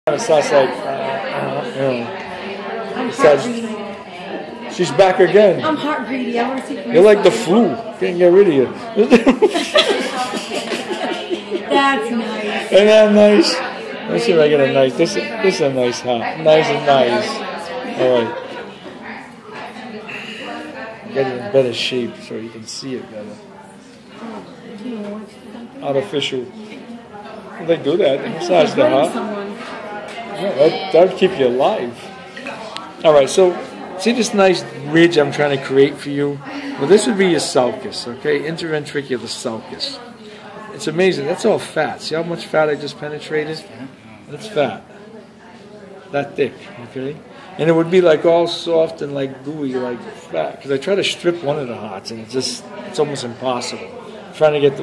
It starts like, she's back again. I'm heart greedy. I want to see from You're like the flu. Can't get rid of you. That's nice. Isn't that nice? Let's see if I get a nice. This is a nice hat. Nice and nice. All right. Get it in better shape so you can see it better. Artificial. They do that. They massage the heart. Yeah, that'll keep you alive. All right, so see this nice ridge I'm trying to create for you? Well, this would be your sulcus, okay? Interventricular sulcus. It's amazing. That's all fat. See how much fat I just penetrated? That's fat. That thick, okay? And it would be like all soft and like gooey, like fat. Because I try to strip one of the hearts, and it's almost impossible. Trying to get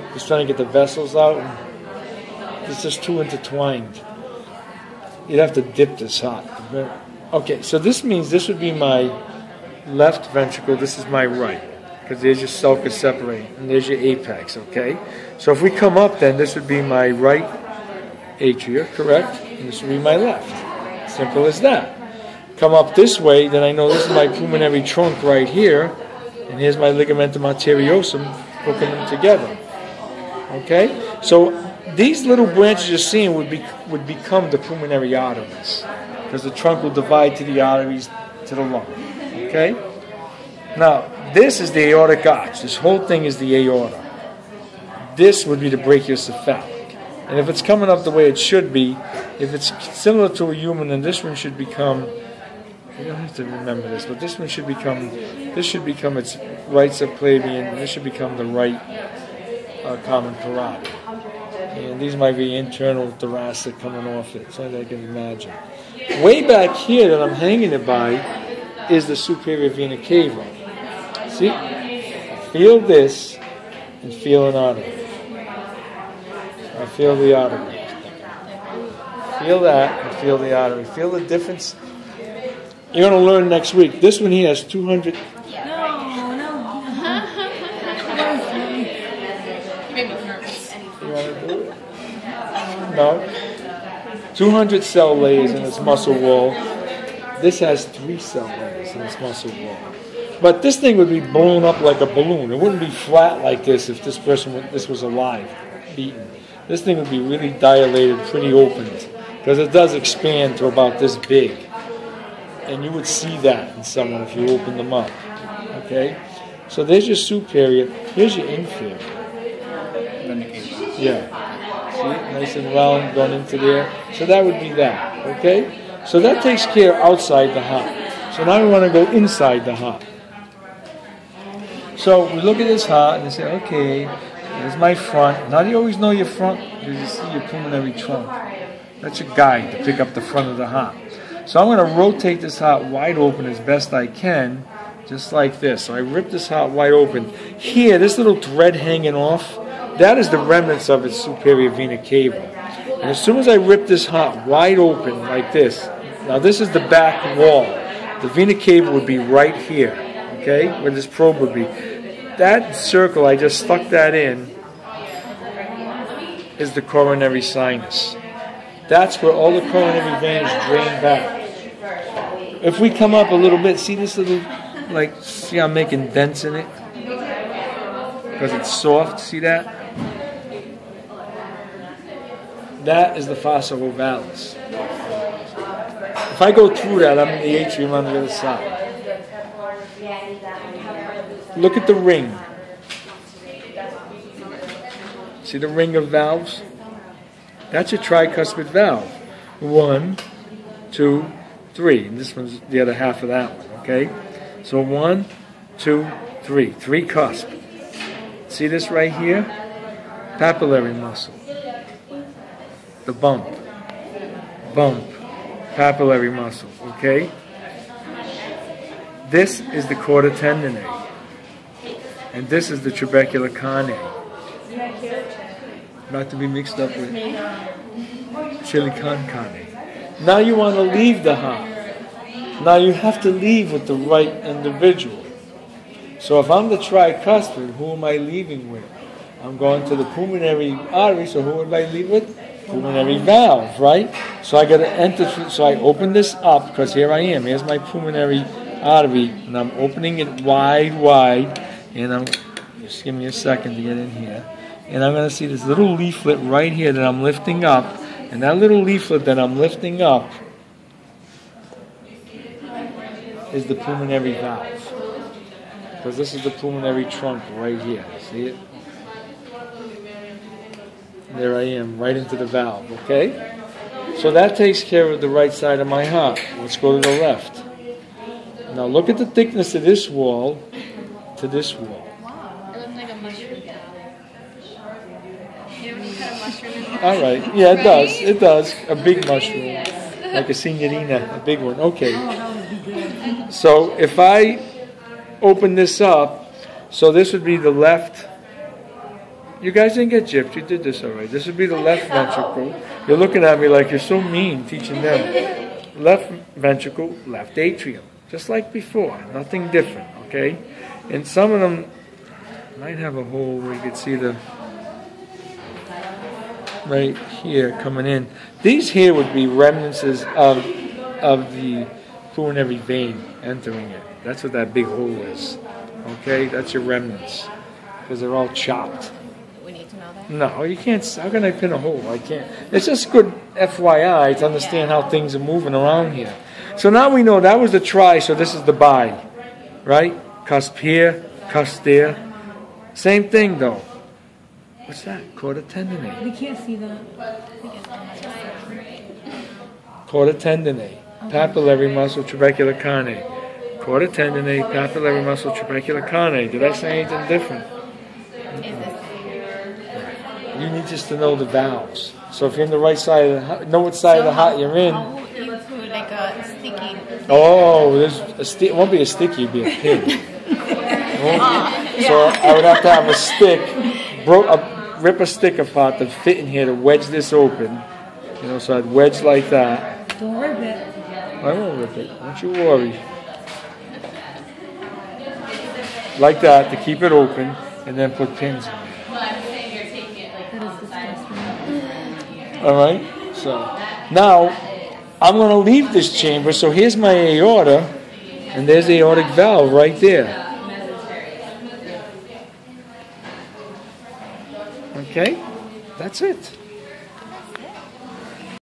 the vessels out, and it's just too intertwined. You'd have to dip this heart. Okay, so this means this would be my left ventricle. This is my right, because there's your sulcus separating, and there's your apex. Okay, so if we come up, then this would be my right atria, correct? And this would be my left. Simple as that. Come up this way, then I know this is my pulmonary trunk right here, and here's my ligamentum arteriosum hooking them together. Okay, so these little branches you're seeing would become the pulmonary arteries, because the trunk will divide to the arteries to the lung. Okay? Now, this is the aortic arch. This whole thing is the aorta. This would be the brachiocephalic. And if it's coming up the way it should be, if it's similar to a human, then this one should become, you don't have to remember this, but this one should become, this should become its right subclavian, and this should become the right common parotid. And these might be internal thoracic coming off it, so I can imagine. Way back here that I'm hanging it by is the superior vena cava. See? Feel this and feel an artery. I feel the artery. Feel that and feel the artery. Feel the difference. You're going to learn next week. This one here has 200. No. 200 cell layers in its muscle wall. This has 3 cell layers in its muscle wall. But this thing would be blown up like a balloon. It wouldn't be flat like this if this was alive, beaten. This thing would be really dilated, pretty opened, because it does expand to about this big. And you would see that in someone if you opened them up. Okay? So there's your superior. Here's your inferior. Yeah. Nice and round going into there. So that would be that. Okay? So that takes care outside the heart. So now we want to go inside the heart. So we look at this heart and we say, okay, there's my front. Now do you always know your front? Because you see your pulmonary trunk. That's your guide to pick up the front of the heart. So I'm going to rotate this heart wide open as best I can, just like this. So I rip this heart wide open. Here, this little thread hanging off, that is the remnants of its superior vena cava. And as soon as I rip this heart wide open like this, now this is the back wall. The vena cava would be right here, okay, where this probe would be. That circle, I just stuck that in, is the coronary sinus. That's where all the coronary veins drain back. If we come up a little bit, see this little, like, see I'm making dents in it? Because it's soft, see that? That is the fossa ovalis. If I go through that, I'm in the atrium on the other side. Look at the ring. See the ring of valves? That's your tricuspid valve. 1, 2, 3. And this one's the other half of that one, okay? So 1, 2, 3. 3 cusp. See this right here? Papillary muscle. The bump. Bump. Papillary muscle, okay? This is the chorda tendineae. And this is the trabecular carneae. Not to be mixed up with chili con carne. Now you want to leave the heart. Now you have to leave with the right individual. So if I'm the tricuspid, who am I leaving with? I'm going to the pulmonary artery, so who am I leaving with? pulmonary valve, right? So I got to enter, so I open this up, because here I am. Here's my pulmonary artery, and I'm opening it wide, and I'm, just give me a second to get in here. And I'm going to see this little leaflet right here that I'm lifting up, and that little leaflet that I'm lifting up is the pulmonary valve. Because this is the pulmonary trunk right here. See it? There I am, right into the valve, okay? So that takes care of the right side of my heart. Let's go to the left. Now look at the thickness of this wall to this wall. It looks like a mushroom. You know when you cut a mushroom in half? All right, yeah, it does. It does. A big mushroom, like a signorina, a big one. Okay. So if I open this up, so this would be the left. You guys didn't get gypped. You did this all right. This would be the left ventricle. You're looking at me like you're so mean teaching them. Left ventricle, left atrium. Just like before. Nothing different, okay? And some of them might have a hole where you could see the right here coming in. These here would be remnants of the pulmonary vein entering it. That's what that big hole is. Okay? That's your remnants. Because they're all chopped. We need to know that. No, you can't. How can I pin a hole? I can't. It's just good FYI to understand how things are moving around here. So now we know that was the tri, so this is the bi. Right? Cusp here, cusp there. Same thing though. What's that? Chorda tendinae. We can't see that. Chorda tendinae. Papillary muscle trabecular carne. Chorda tendinae, papillary muscle trabecular carne. Did I say anything different? You need just to know the valves. So if you're in the right side of the heart, know what side of the heart you're in. How you put like a sticky. Oh, it won't be a stick, you'd be a pin. So I would have to have a stick, rip a stick apart to fit in here to wedge this open. You know, so I'd wedge like that. Don't rip it. I won't rip it, don't you worry. Like that to keep it open, and then put pins in it. That is disgusting. All right. So now I'm going to leave this chamber. So here's my aorta, and there's the aortic valve right there. Okay, that's it.